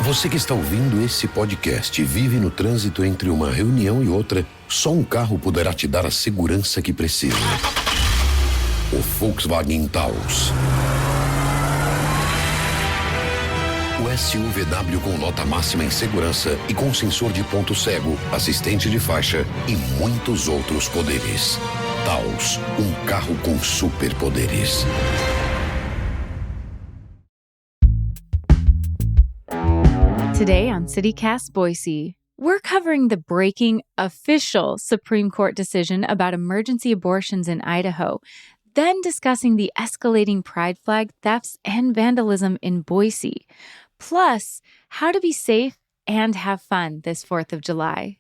Você que está ouvindo esse podcast vive no trânsito entre uma reunião e outra, só um carro poderá te dar a segurança que precisa. O Volkswagen Taos. O SUVW com nota máxima em segurança e com sensor de ponto cego, assistente de faixa e muitos outros poderes. Taos, um carro com superpoderes. Today on CityCast Boise, we're covering the breaking official Supreme Court decision about emergency abortions in Idaho, then discussing the escalating pride flag thefts and vandalism in Boise, plus how to be safe and have fun this 4th of July.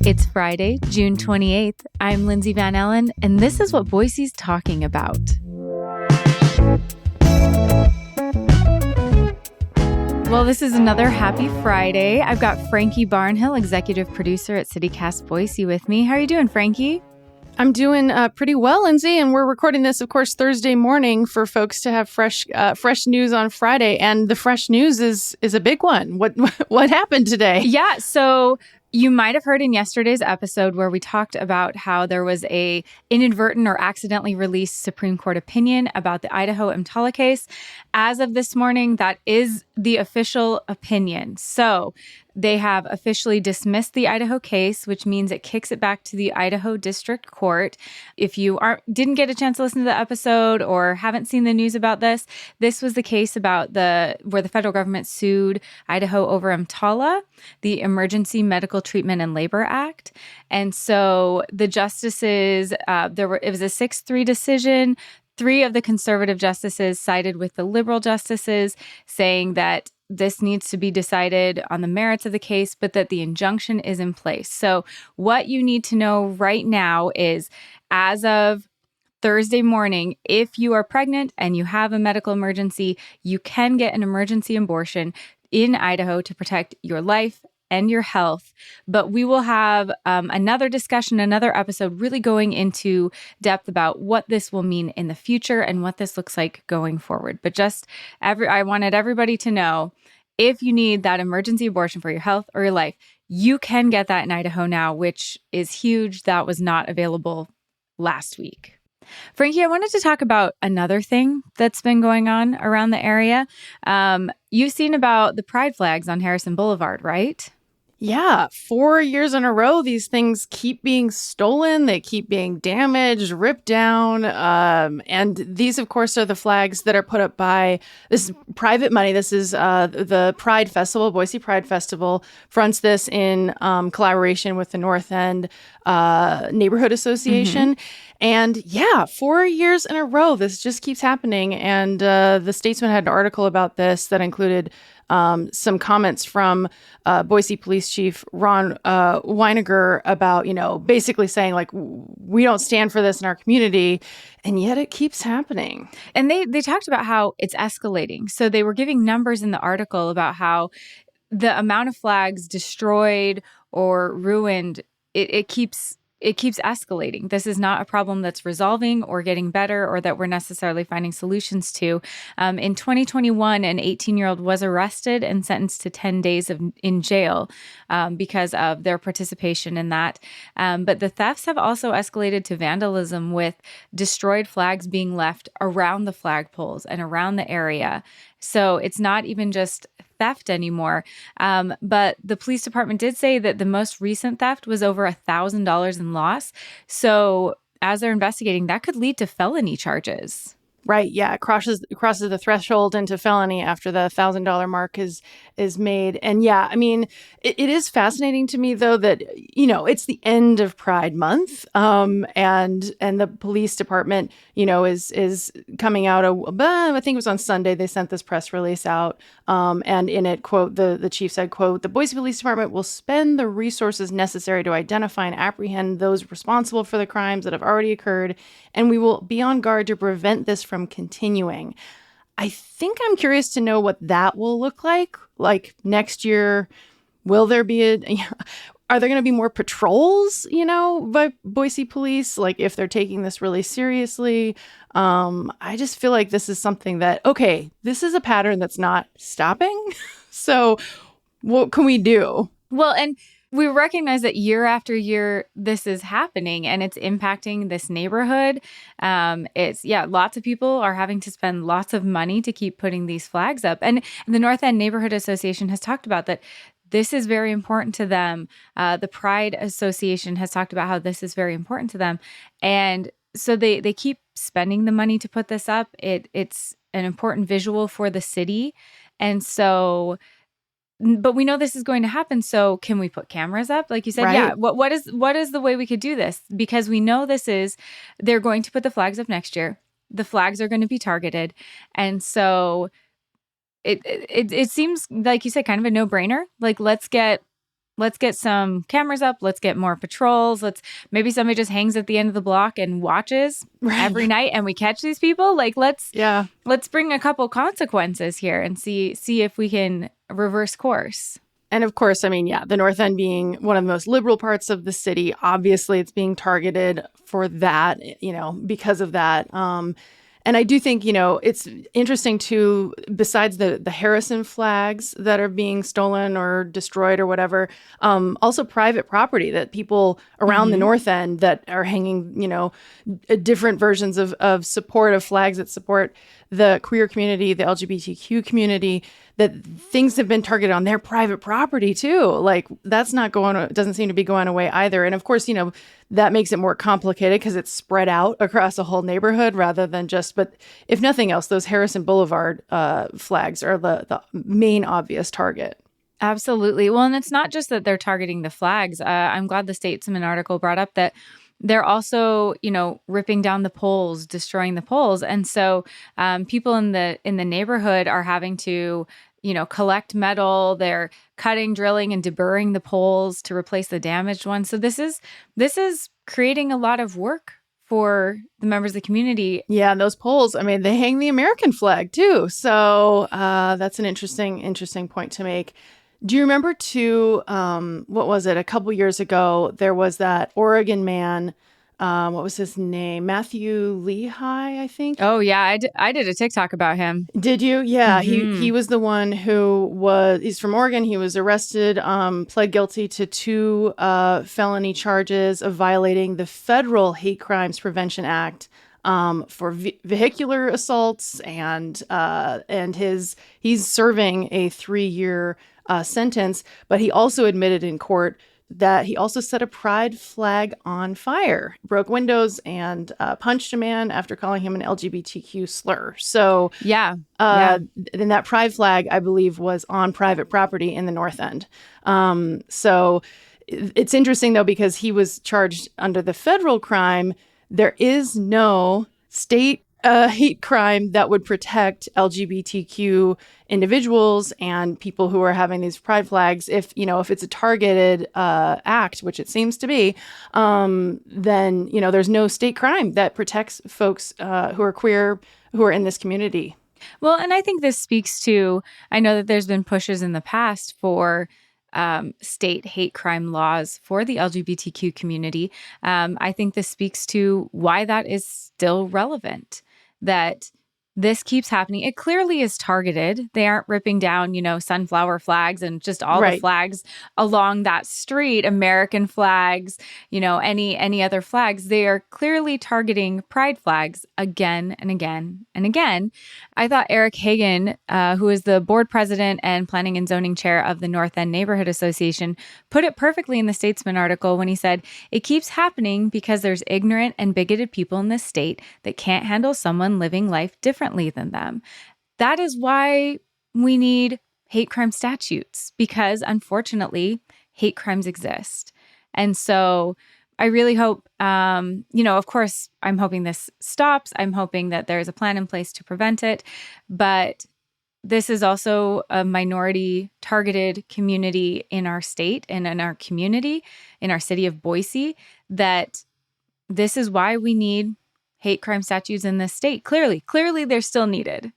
It's Friday, June 28th. I'm Lindsay Van Ellen, and this is what Boise's talking about. Well, this is another happy Friday. I've got Frankie Barnhill, executive producer at CityCast Boise, with me. How are you doing, Frankie? I'm doing pretty well, Lindsay, and we're recording this, of course, Thursday morning for folks to have fresh news on Friday. And the fresh news is a big one. What happened today? Yeah, so you might have heard in yesterday's episode where we talked about how there was a inadvertent or accidentally released Supreme Court opinion about the Idaho EMTALA case. As of this morning, that is the official opinion. So they have officially dismissed the Idaho case, which means it kicks it back to the Idaho District Court. If you didn't get a chance to listen to the episode or haven't seen the news about this, this was the case about where the federal government sued Idaho over EMTALA, the Emergency Medical Treatment and Labor Act. And so the justices, it was a 6-3 decision. 3 of the conservative justices sided with the liberal justices, saying that this needs to be decided on the merits of the case, but that the injunction is in place. So what you need to know right now is, as of Thursday morning, if you are pregnant and you have a medical emergency, you can get an emergency abortion in Idaho to protect your life and your health. But we will have another discussion, another episode really going into depth about what this will mean in the future and what this looks like going forward. But I wanted everybody to know, if you need that emergency abortion for your health or your life, you can get that in Idaho now, which is huge. That was not available last week. Frankie, I wanted to talk about another thing that's been going on around the area. You've seen about the pride flags on Harrison Boulevard, right? Yeah, 4 years in a row, these things keep being stolen. They keep being damaged, ripped down. And these, of course, are the flags that are put up by this private money. This is the Pride Festival. Boise Pride Festival fronts this in collaboration with the North End Neighborhood Association. Mm-hmm. And yeah, 4 years in a row, this just keeps happening. And the Statesman had an article about this that included some comments from Boise Police Chief Ron Weiniger about, basically saying, like, we don't stand for this in our community, and yet it keeps happening. And they talked about how it's escalating. So they were giving numbers in the article about how the amount of flags destroyed or ruined, it keeps escalating. This is not a problem that's resolving or getting better or that we're necessarily finding solutions to. In 2021, an 18-year-old was arrested and sentenced to 10 days in jail because of their participation in that. But the thefts have also escalated to vandalism, with destroyed flags being left around the flagpoles and around the area. So it's not even just theft anymore. But the police department did say that the most recent theft was over $1,000 in loss. So as they're investigating, that could lead to felony charges. Right. Yeah. It crosses the threshold into felony after the $1,000 mark is made. And yeah, I mean, it is fascinating to me, though, that, it's the end of Pride Month. And the police department, is coming out. I think it was on Sunday, they sent this press release out. And in it, quote, the chief said, quote, "The Boise Police Department will spend the resources necessary to identify and apprehend those responsible for the crimes that have already occurred, and we will be on guard to prevent this from continuing." I think I'm curious to know what that will look like. Like next year, will there be are there going to be more patrols, by Boise police? Like if they're taking this really seriously? I just feel like this is something that, okay, this is a pattern that's not stopping. So what can we do? Well, and we recognize that year after year, this is happening and it's impacting this neighborhood. Lots of people are having to spend lots of money to keep putting these flags up. And the North End Neighborhood Association has talked about that. This is very important to them. The Pride Association has talked about how this is very important to them. And so they keep spending the money to put this up. It's an important visual for the city. And so, but we know this is going to happen. So can we put cameras up? Like you said, Right. yeah. What is the way we could do this? Because we know they're going to put the flags up next year. The flags are going to be targeted. And so it seems like you said, kind of a no-brainer. Like, let's get some cameras up. Let's get more patrols. Maybe somebody just hangs at the end of the block and watches every night and we catch these people. Like, let's bring a couple consequences here and see if we can reverse course. And of course, I mean, the North End being one of the most liberal parts of the city, obviously it's being targeted for that, because of that. And I do think, it's interesting too, besides the Harrison flags that are being stolen or destroyed or whatever, also private property that people around the North End that are hanging, different versions of support of flags that support the queer community, the LGBTQ community, that things have been targeted on their private property too. Like, that's doesn't seem to be going away either. And of course, that makes it more complicated because it's spread out across a whole neighborhood rather than but if nothing else, those Harrison Boulevard flags are the main obvious target. Absolutely. Well, and it's not just that they're targeting the flags. I'm glad the Statesman article brought up that they're also, ripping down the poles, destroying the poles. And so people in the neighborhood are having to, collect metal. They're cutting, drilling, and deburring the poles to replace the damaged ones. So this is creating a lot of work for the members of the community. Yeah, and those poles, I mean, they hang the American flag too. So that's an interesting point to make. Do you remember too, what was it? A couple years ago, there was that Oregon man, what was his name? Matthew Lehigh, I think. Oh, yeah. I did a TikTok about him. Did you? Yeah. He was the one he's from Oregon. He was arrested, pled guilty to 2 felony charges of violating the Federal Hate Crimes Prevention Act for vehicular assaults, and he's serving a 3-year sentence. But he also admitted in court that he also set a pride flag on fire, broke windows, and punched a man after calling him an LGBTQ slur. So then that pride flag, I believe, was on private property in the North End. So it's interesting, though, because he was charged under the federal crime. There is no state hate crime that would protect LGBTQ individuals and people who are having these pride flags. If it's a targeted act, which it seems to be, then there's no state crime that protects folks who are queer, who are in this community. Well, and I think this speaks to, I know that there's been pushes in the past for state hate crime laws for the LGBTQ community. I think this speaks to why that is still relevant, that this keeps happening. It clearly is targeted. They aren't ripping down, sunflower flags and just all the flags along that street, American flags, any other flags. They are clearly targeting pride flags again and again and again. I thought Eric Hagan, who is the board president and planning and zoning chair of the North End Neighborhood Association, put it perfectly in the Statesman article when he said, "It keeps happening because there's ignorant and bigoted people in this state that can't handle someone living life differently than them." That is why we need hate crime statutes, because unfortunately, hate crimes exist. And so I really hope, of course, I'm hoping this stops. I'm hoping that there's a plan in place to prevent it. But this is also a minority targeted community in our state and in our community, in our city of Boise, that this is why we need hate crime statutes in this state. Clearly, they're still needed.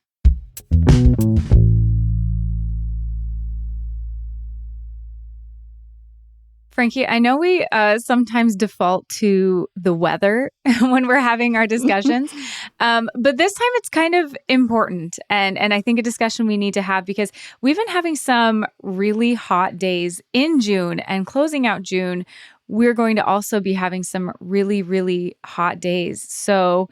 Frankie, I know we sometimes default to the weather when we're having our discussions, but this time it's kind of important, and I think a discussion we need to have because we've been having some really hot days in June, and closing out June, we're going to also be having some really, really hot days. So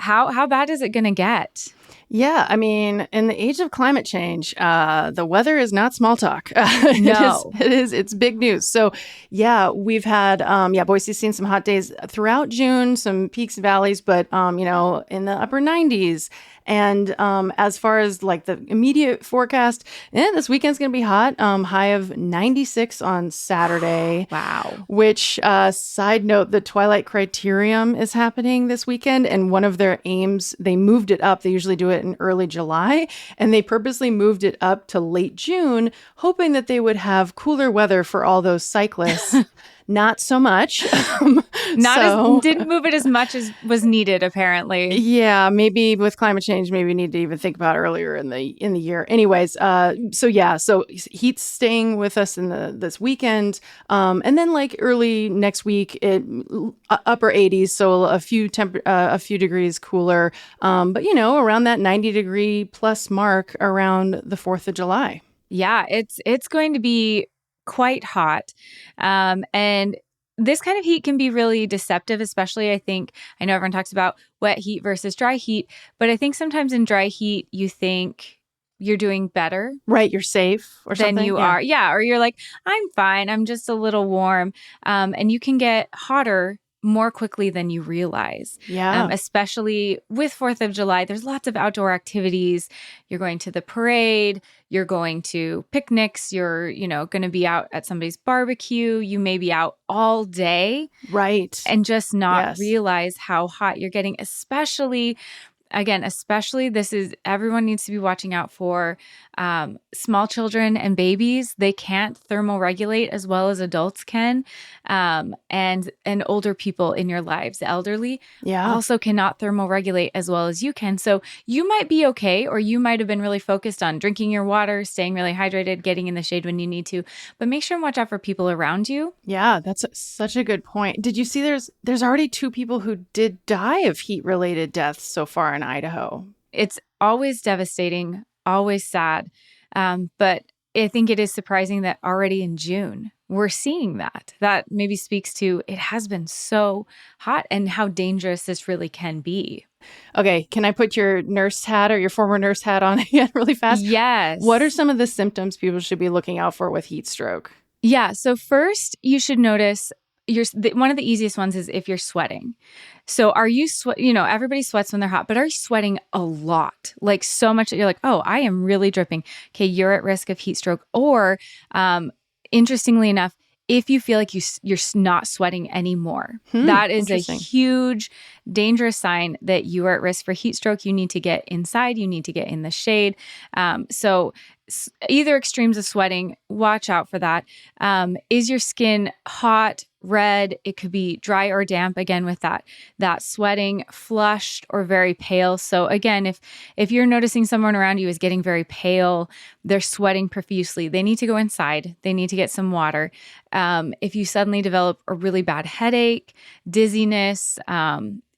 how bad is it going to get? Yeah, I mean, in the age of climate change, the weather is not small talk. No. It's big news. So, yeah, we've had, Boise's seen some hot days throughout June, some peaks and valleys, but, in the upper 90s. And as far as like the immediate forecast, this weekend's going to be hot. High of 96 on Saturday. Wow. Which, side note, the Twilight Criterium is happening this weekend. And one of their aims, they moved it up. They usually do it in early July. And they purposely moved it up to late June, hoping that they would have cooler weather for all those cyclists. Not so much. Didn't move it as much as was needed, apparently. Yeah, maybe with climate change, maybe we need to even think about earlier in the year. Anyways, so heat's staying with us in this weekend, and then like early next week, upper 80s, so a few degrees cooler, but around that 90-degree plus mark around the 4th of July. Yeah, it's going to be quite hot. And this kind of heat can be really deceptive, especially I know everyone talks about wet heat versus dry heat, but I think sometimes in dry heat, you think you're doing better. Right. You're safe or something. Than you are. Yeah. Or you're like, I'm fine. I'm just a little warm. And you can get hotter more quickly than you realize. Yeah. Especially with 4th of July, there's lots of outdoor activities. You're going to the parade, you're going to picnics, you're, going to be out at somebody's barbecue. You may be out all day. Right. And just not realize how hot you're getting, especially everyone needs to be watching out for small children and babies. They can't thermoregulate as well as adults can. And older people in your lives, the elderly, also cannot thermoregulate as well as you can. So you might be okay, or you might have been really focused on drinking your water, staying really hydrated, getting in the shade when you need to, but make sure and watch out for people around you. Yeah, that's such a good point. Did you see there's already 2 people who did die of heat-related deaths so far in Idaho? It's always devastating, always sad. But I think it is surprising that already in June, we're seeing that. That maybe speaks to it has been so hot and how dangerous this really can be. Okay, can I put your nurse hat or your former nurse hat on again really fast? Yes. What are some of the symptoms people should be looking out for with heat stroke? Yeah, so first you should notice one of the easiest ones is if you're sweating. So are you everybody sweats when they're hot, but are you sweating a lot? Like so much that you're like, oh, I am really dripping. Okay, you're at risk of heat stroke. Or interestingly enough, if you feel like you're not sweating anymore, that is a huge, dangerous sign that you are at risk for heat stroke. You need to get inside. You need to get in the shade. So either extremes of sweating, watch out for that. Is your skin hot, red? It could be dry or damp, again, with that sweating, flushed or very pale. So again, if you're noticing someone around you is getting very pale, they're sweating profusely, they need to go inside. They need to get some water. If you suddenly develop a really bad headache, dizziness,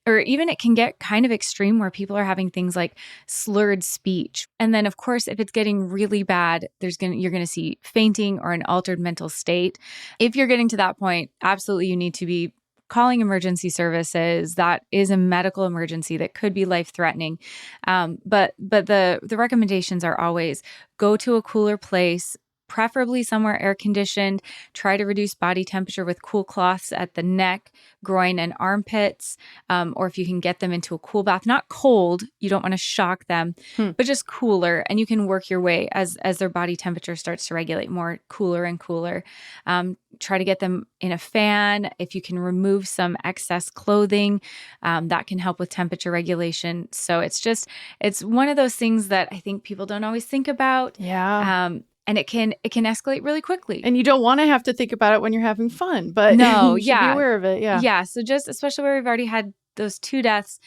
or even it can get kind of extreme where people are having things like slurred speech. And then, of course, if it's getting really bad, you're going to see fainting or an altered mental state. If you're getting to that point, absolutely you need to be calling emergency services. That is a medical emergency that could be life-threatening. But the recommendations are always go to a cooler place, preferably somewhere air-conditioned. Try to reduce body temperature with cool cloths at the neck, groin, and armpits, or if you can get them into a cool bath. Not cold, you don't want to shock them, but just cooler. And you can work your way as their body temperature starts to regulate more it's and cooler. Try to get them in a fan. If you can remove some excess clothing, that can help with temperature regulation. So it's one of those things that I think people don't always think about. Yeah. And it can escalate really quickly. And you don't want to have to think about it when you're having fun, but no, you should be aware of it. Yeah. Yeah. So just especially where we've already had those 2 deaths,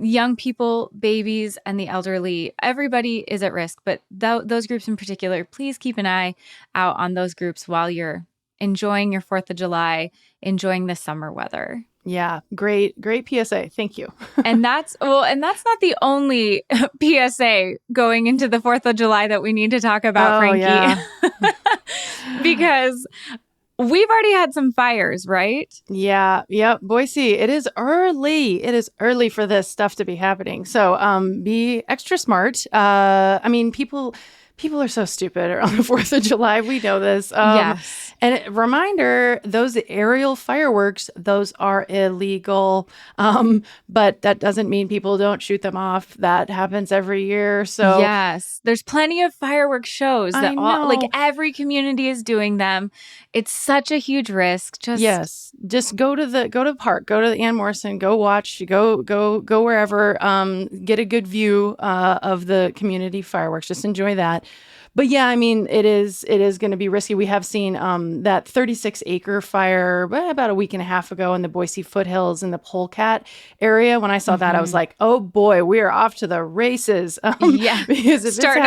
young people, babies, and the elderly, everybody is at risk. But those groups in particular, please keep an eye out on those groups while you're enjoying your 4th of July, enjoying the summer weather. Yeah, great PSA. Thank you. And that's not the only PSA going into the 4th of July that we need to talk about, Frankie. Yeah. Because we've already had some fires, right? Yeah. Yep. Boise, it is early. It is early for this stuff to be happening. So be extra smart. I mean, people are so stupid on the 4th of July. We know this. Yes. And reminder, those aerial fireworks, those are illegal. But that doesn't mean people don't shoot them off. That happens every year. So yes, there's plenty of fireworks shows that like every community is doing them. It's such a huge risk. Just go to the park, go to the Ann Morrison, go watch, go wherever, get a good view of the community fireworks. Just enjoy that. But yeah, I mean, it is going to be risky. We have seen that 36-acre fire about a week and a half ago in the Boise foothills in the Polecat area. When I saw that, I was like, oh boy, we are off to the races. Because starting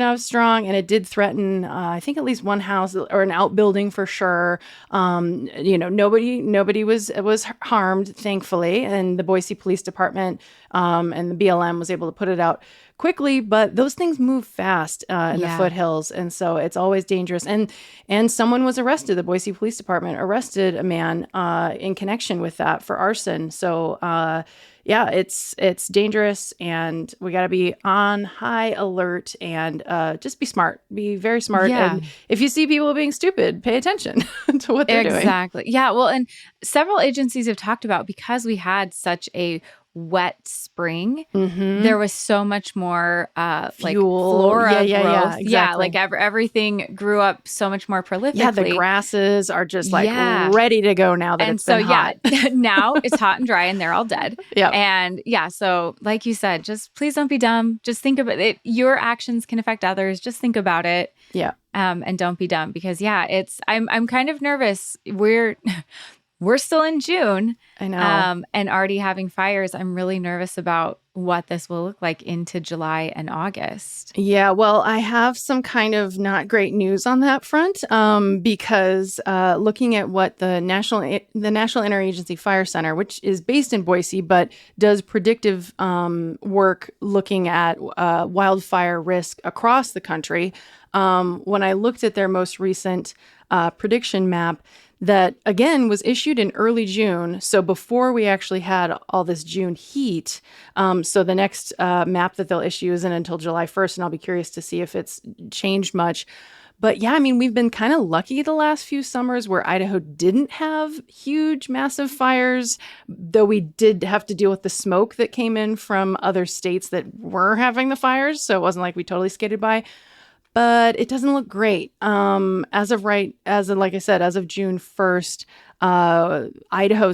off strong. And it did threaten, I think, at least one house or an outbuilding for sure. Nobody was harmed, thankfully. And the Boise Police Department and the BLM was able to put it out quickly, but those things move fast in the foothills, and so it's always dangerous. And someone was arrested. The Boise Police Department arrested a man in connection with that for arson. So it's dangerous, and we got to be on high alert and just be smart. Be very smart. Yeah. And if you see people being stupid, pay attention to what they're doing. Exactly. Yeah. Well, and several agencies have talked about, because we had such a wet spring, there was so much more like flora growth. Exactly. Yeah, like everything grew up so much more prolifically. Yeah, the grasses are just like ready to go now that it's been hot. Now it's hot and dry and they're all dead. Yeah. And so like you said, just please don't be dumb. Just think about it. Your actions can affect others. Just think about it. Yeah. And don't be dumb, because I'm kind of nervous. We're still in June. I know. And already having fires. I'm really nervous about what this will look like into July and August. Yeah, well, I have some kind of not great news on that front, because looking at what the National Interagency Fire Center, which is based in Boise, but does predictive work looking at wildfire risk across the country, when I looked at their most recent prediction map, that, again, was issued in early June. So before we actually had all this June heat. So the next map that they'll issue isn't until July 1st, and I'll be curious to see if it's changed much. But yeah, I mean, we've been kind of lucky the last few summers where Idaho didn't have huge, massive fires, though we did have to deal with the smoke that came in from other states that were having the fires. So it wasn't like we totally skated by. But it doesn't look great. Like I said, as of June 1st,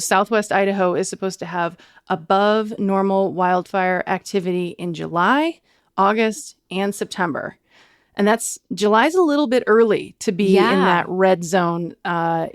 Southwest Idaho is supposed to have above normal wildfire activity in July, August, and September. And July's a little bit early to be in that red zone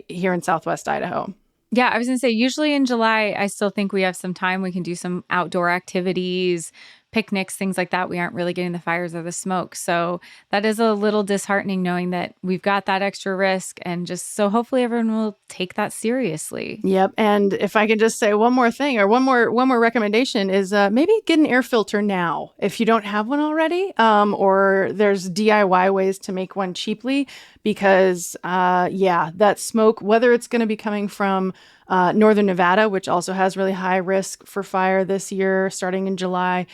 here in Southwest Idaho. Yeah, I was going to say, usually in July, I still think we have some time. We can do some outdoor activities, picnics, things like that. We aren't really getting the fires or the smoke. So that is a little disheartening, knowing that we've got that extra risk. And just so hopefully everyone will take that seriously. Yep. And if I could just say one more thing, or one more recommendation, is maybe get an air filter now if you don't have one already, or there's DIY ways to make one cheaply, because that smoke, whether it's going to be coming from northern Nevada, which also has really high risk for fire this year, starting in July.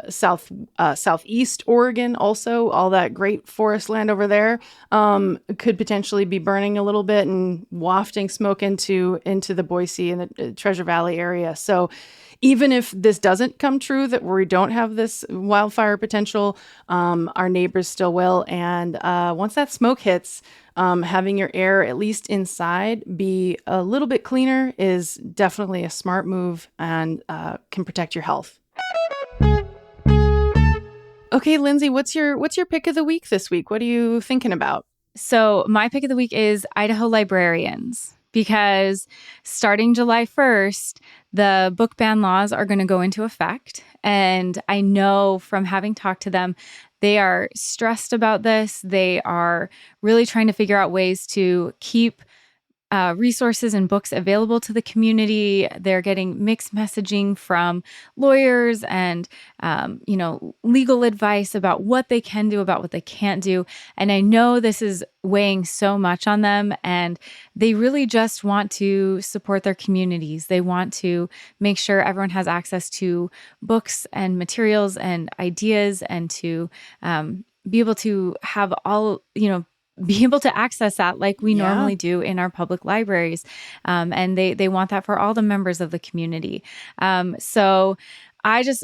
Southeast Oregon, also all that great forest land over there, could potentially be burning a little bit and wafting smoke into the Boise and the Treasure Valley area. So even if this doesn't come true, that we don't have this wildfire potential, our neighbors still will. And once that smoke hits, having your air, at least inside, be a little bit cleaner is definitely a smart move and can protect your health. Okay, Lindsay, what's your pick of the week this week? What are you thinking about? So my pick of the week is Idaho librarians, because starting July 1st, the book ban laws are going to go into effect. And I know from having talked to them They are stressed about this. They are really trying to figure out ways to keep resources and books available to the community. They're getting mixed messaging from lawyers and, legal advice about what they can do, about what they can't do. And I know this is weighing so much on them, and they really just want to support their communities. They want to make sure everyone has access to books and materials and ideas, and to be able to have be able to access that like we normally do in our public libraries. And they want that for all the members of the community. So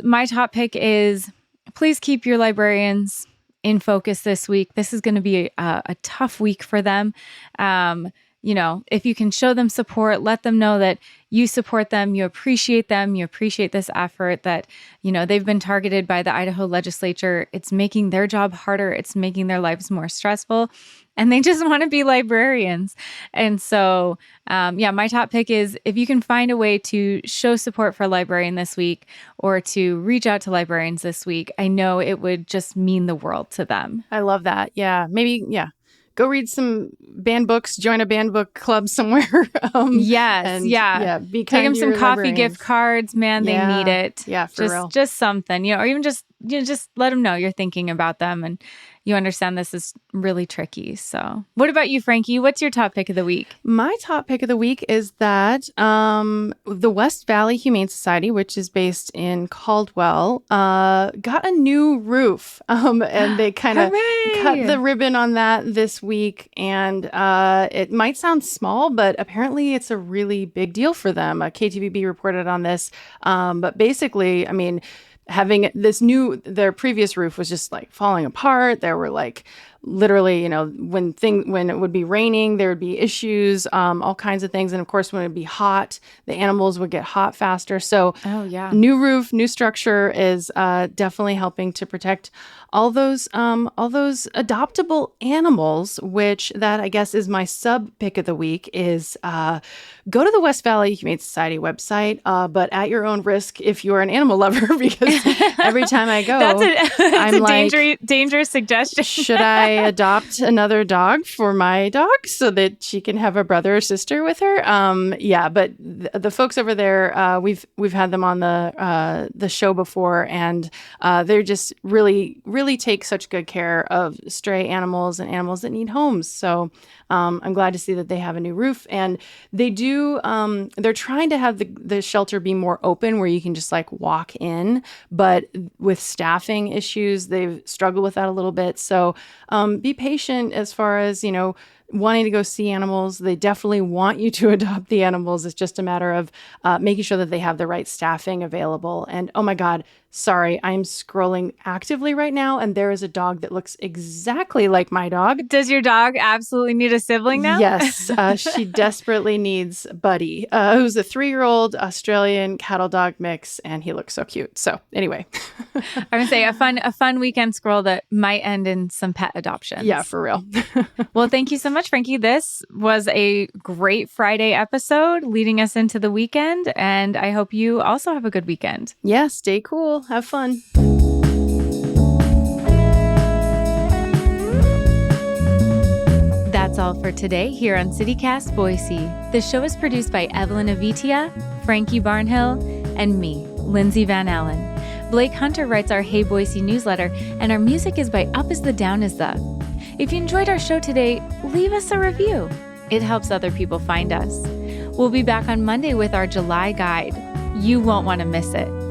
my top pick is, please keep your librarians in focus this week. This is going to be a tough week for them. If you can show them support, let them know that you support them, you appreciate this effort, that, they've been targeted by the Idaho legislature. It's making their job harder. It's making their lives more stressful. And they just want to be librarians. And so, my top pick is, if you can find a way to show support for a librarian this week, or to reach out to librarians this week, I know it would just mean the world to them. I love that. Yeah. Maybe, go read some band books, join a band book club somewhere. Take them some coffee gift cards, man. They need it. Yeah, for real. Just something, or even just let them know you're thinking about them and you understand this is really tricky. So what about you, Frankie? What's your top pick of the week? My top pick of the week is that the West Valley Humane Society, which is based in Caldwell, got a new roof. And they kind of cut the ribbon on that this week. And it might sound small, but apparently it's a really big deal for them. KTVB reported on this. But basically, having their previous roof was just like falling apart. There were like literally, when it would be raining, there would be issues, all kinds of things. And of course, when it'd be hot, the animals would get hot faster. So new roof, new structure is definitely helping to protect all those adoptable animals, which that I guess is my sub pick of the week is go to the West Valley Humane Society website, but at your own risk if you're an animal lover, because every time I go, that's a dangerous suggestion. Should I adopt another dog for my dog so that she can have a brother or sister with her? But the folks over there, we've had them on the show before, and they're just really take such good care of stray animals and animals that need homes. So I'm glad to see that they have a new roof, and they do. They're trying to have the shelter be more open, where you can just like walk in, but with staffing issues, they've struggled with that a little bit. So be patient as far as, wanting to go see animals. They definitely want you to adopt the animals. It's just a matter of making sure that they have the right staffing available. And oh my God, sorry, I'm scrolling actively right now, and there is a dog that looks exactly like my dog. Does your dog absolutely need a sibling now? Yes, she desperately needs Buddy, who's a 3-year-old Australian cattle dog mix, and he looks so cute. So anyway. I would say a fun weekend scroll that might end in some pet adoptions. Yeah, for real. Well, thank you so much, Frankie. This was a great Friday episode leading us into the weekend, and I hope you also have a good weekend. Yeah, stay cool. Have fun. That's all for today here on CityCast Boise. The show is produced by Evelyn Avitia, Frankie Barnhill, and me, Lindsay Van Allen. Blake Hunter writes our Hey Boise newsletter, and our music is by Up Is the Down Is The. If you enjoyed our show today, leave us a review. It helps other people find us. We'll be back on Monday with our July guide. You won't want to miss it.